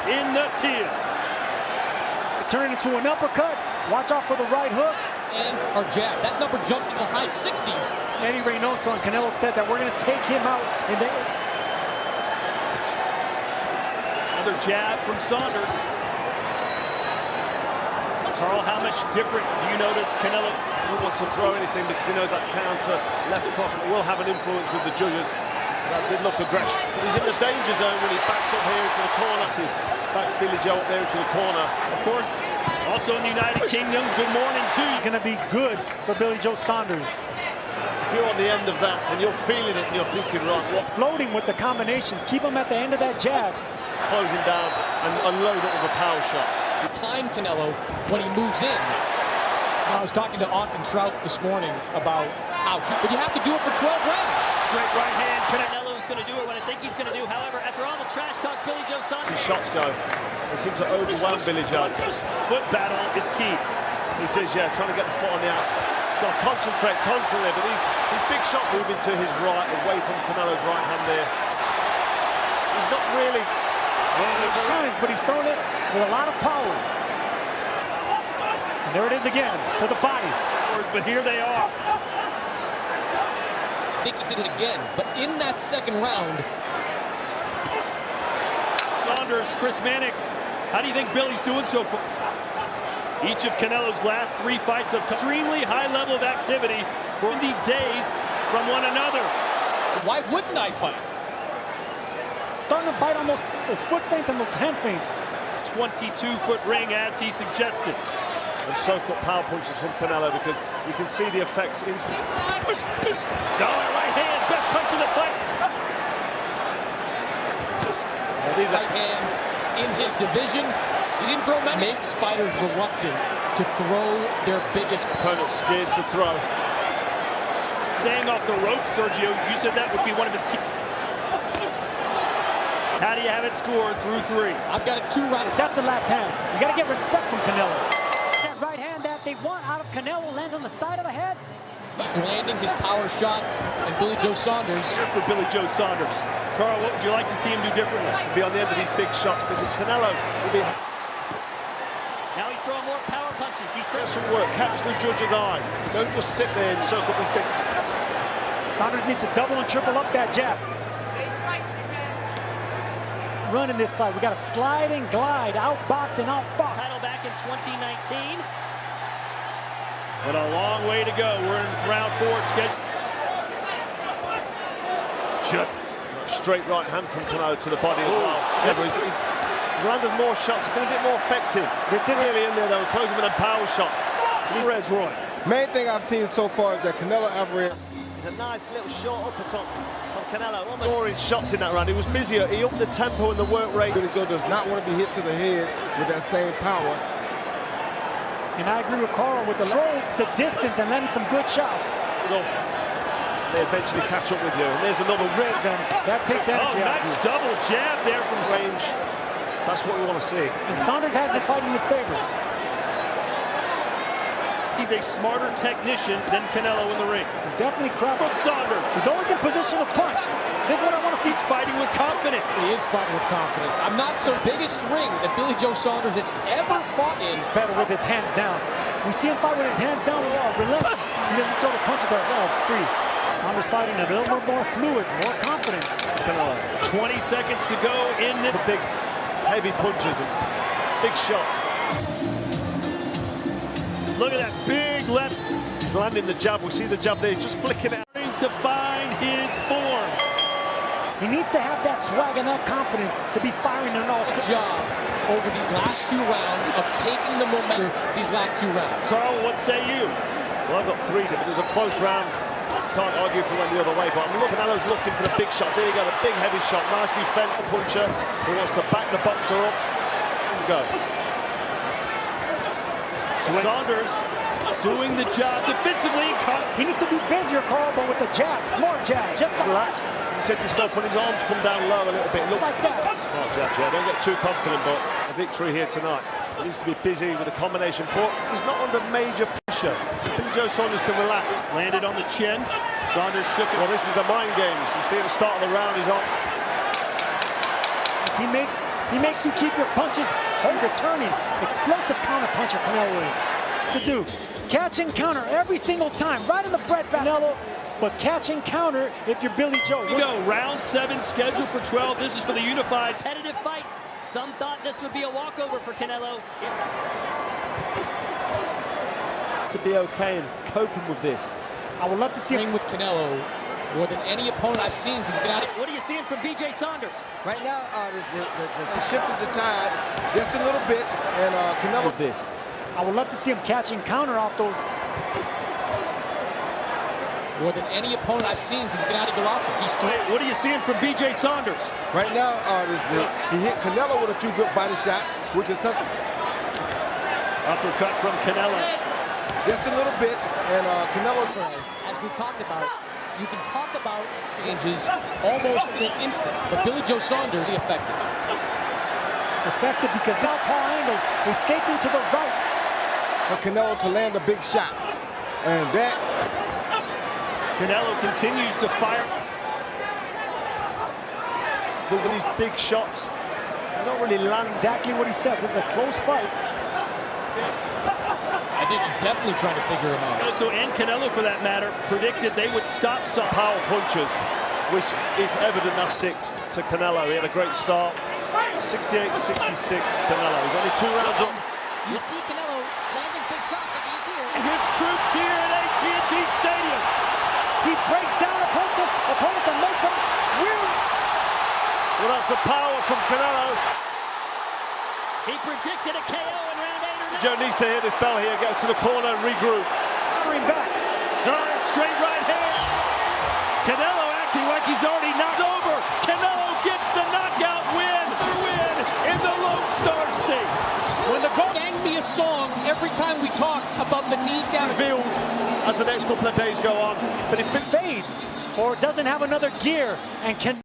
in the teal. Turn it into an uppercut. Watch out for the right hooks. Hands are jabbed. That number jumps into the high 60s. Eddie Reynoso and Canelo said that we're going to take him out in the... Another jab from Saunders. Carl, how much different do you notice Canelo doesn't want to throw anything because he knows that counter left cross will have an influence with the judges. That did look aggressive. But he's in the danger zone when he backs up here into the corner. Backs Billy Joe up there into the corner. Of course, also in the United Kingdom, good morning too. It's going to be good for Billy Joe Saunders. If you're on the end of that and you're feeling it and you're thinking, right, exploding with the combinations. Keep him at the end of that jab. It's closing down and unload it with a power shot. Time Canelo when he moves in. I was talking to Austin Trout this morning about how, but you have to do it for 12 rounds. Straight right hand. Canelo's going to do it what I think he's going to do. However, after all the trash talk, Billy Joe Saunders. His shots go. They seem to overwhelm Billy Joe. Foot battle is key. It is, yeah, trying to get the foot on the out. He's got to concentrate constantly, but these big shots moving to his right, away from Canelo's right hand there. He's not really... times, but he's thrown it with a lot of power. And there it is again, to the body. But here they are. I think he did it again, but in that second round. Saunders, Chris Mannix, how do you think Billy's doing so far? Each of Canelo's last 3 fights have extremely high level of activity for the days from one another. Why wouldn't I fight? Starting to bite on those foot feints and those hand feints. 22-foot ring as he suggested. And soak up power punches from Canelo because you can see the effects instantly. Dollar right hand, best punch of the fight. These right hands in his division. He didn't throw many. Makes fighters reluctant to throw their biggest opponent, scared to throw. Staying off the rope, Sergio, you said that would be one of his key. How do you have it scored through 3? I've got it 2 rounds. That's a left hand. You got to get respect from Canelo. That right hand that they want out of Canelo lands on the side of the head. He's landing his power shots, and Billy Joe Saunders. For Billy Joe Saunders. Carl, what would you like to see him do differently? Be on the end of these big shots because Canelo will be... Now he's throwing more power punches. He's Get some work, catch the judge's eyes. Don't just sit there and soak up these big... Saunders needs to double and triple up that jab. Run in this fight. We got a slide and glide, outbox and outfox. Title back in 2019. But a long way to go. We're in round 4 schedule. Just straight right hand from Canelo to the body as well. Yeah, he's landed more shots, been a bit more effective. This is really in there though, closing with them power shots. Perez Roy. Main thing I've seen so far is that Canelo Alvarez. It's a nice little short uppercut from Canelo. Almost scoring shots in that round. He was busier. He upped the tempo and the work rate. Billy Joe does not want to be hit to the head with that same power. And I agree with Carl with the distance and landing some good shots. They eventually catch up with you. And there's another ribs, and that takes energy out. Nice double jab there from range. That's what we want to see. And Saunders has it fighting in his favor. He's a smarter technician than Canelo in the ring. He's definitely crafty. From Saunders. He's always in position to punch. This is what I want to see. He's fighting with confidence. He is fighting with confidence. I'm not so biggest ring that Billy Joe Saunders has ever fought in. He's better with his hands down. We see him fight with his hands down with all relentless. He doesn't throw the punches that are free. Saunders fighting a little bit more fluid, more confidence. Canelo. 20 seconds to go in the big, heavy punches and big shots. Look at that big left. He's landing the jab. We see the jab there. He's just flicking out. To find his form. He needs to have that swag and that confidence to be firing in all. Job over these last 2 rounds of taking the momentum. These last 2 rounds. Carl, what say you? Well, I've got 3. It was a close round. Can't argue if it went the other way, but I'm looking. Canelo's looking for the big shot. There you go, the big heavy shot. Nice defense, the puncher who wants to back the boxer up. Go. Saunders doing the job defensively. He needs to be busier, Carl, but with the jab, smart jab, just relaxed. You said yourself when his arms come down low a little bit. Look like that. Smart jab, yeah. Don't get too confident, but a victory here tonight. He needs to be busy with the combination, but he's not under major pressure. Billy Joe Saunders can relax. Landed on the chin. Saunders shook it. Well, this is the mind games. You see at the start of the round, he's on. He makes He makes you keep your punches returning. Explosive counter puncher Canelo is. To do. Catch and counter every single time. Right in the bread, Canelo. But catch and counter if you're Billy Joe. Here we go. Round 7 scheduled for 12. This is for the unified. Competitive fight. Some thought this would be a walkover for Canelo. To be okay and coping with this. I would love to see him with Canelo more than any opponent I've seen since he's been out. What are you seeing from BJ Saunders? Right now, they shifted the tide just a little bit, and Canelo With this. I would love to see him catch and counter off those. More than any opponent I've seen since he's been out of Golovkin. He's What are you seeing from BJ Saunders? Right now, he hit Canelo with a few good body shots, which is something. Uppercut from Canelo. Just a little bit, and Canelo. As we talked about, you can talk about changes almost in an instant, but Billy Joe Saunders is effective. Effective because southpaw angles, escaping to the right. For Canelo to land a big shot, and that. Canelo continues to fire. With these big shots, they don't really land. Exactly what he said. This is a close fight. I think he's definitely trying to figure him out. Also, and Canelo, for that matter, predicted they would stop some Power punches, which is evident that's 6 to Canelo. He had a great start. 68-66 Canelo. He's only 2 rounds up. You see Canelo landing big shots if he's here. his troops here at AT&T Stadium. He breaks down opponents and makes them weary. Well, that's the power from Canelo. He predicted a KO in round 8 or 9. Joe needs to hit this bell here, go to the corner and regroup. Back. Straight right hand. Canelo acting like he's already knocked over. Canelo gets the knockout win in the Lone Star State. When the Sang me a song every time we talked about the knee down. Field as the next couple of days go on, but if it Fades or doesn't have another gear and can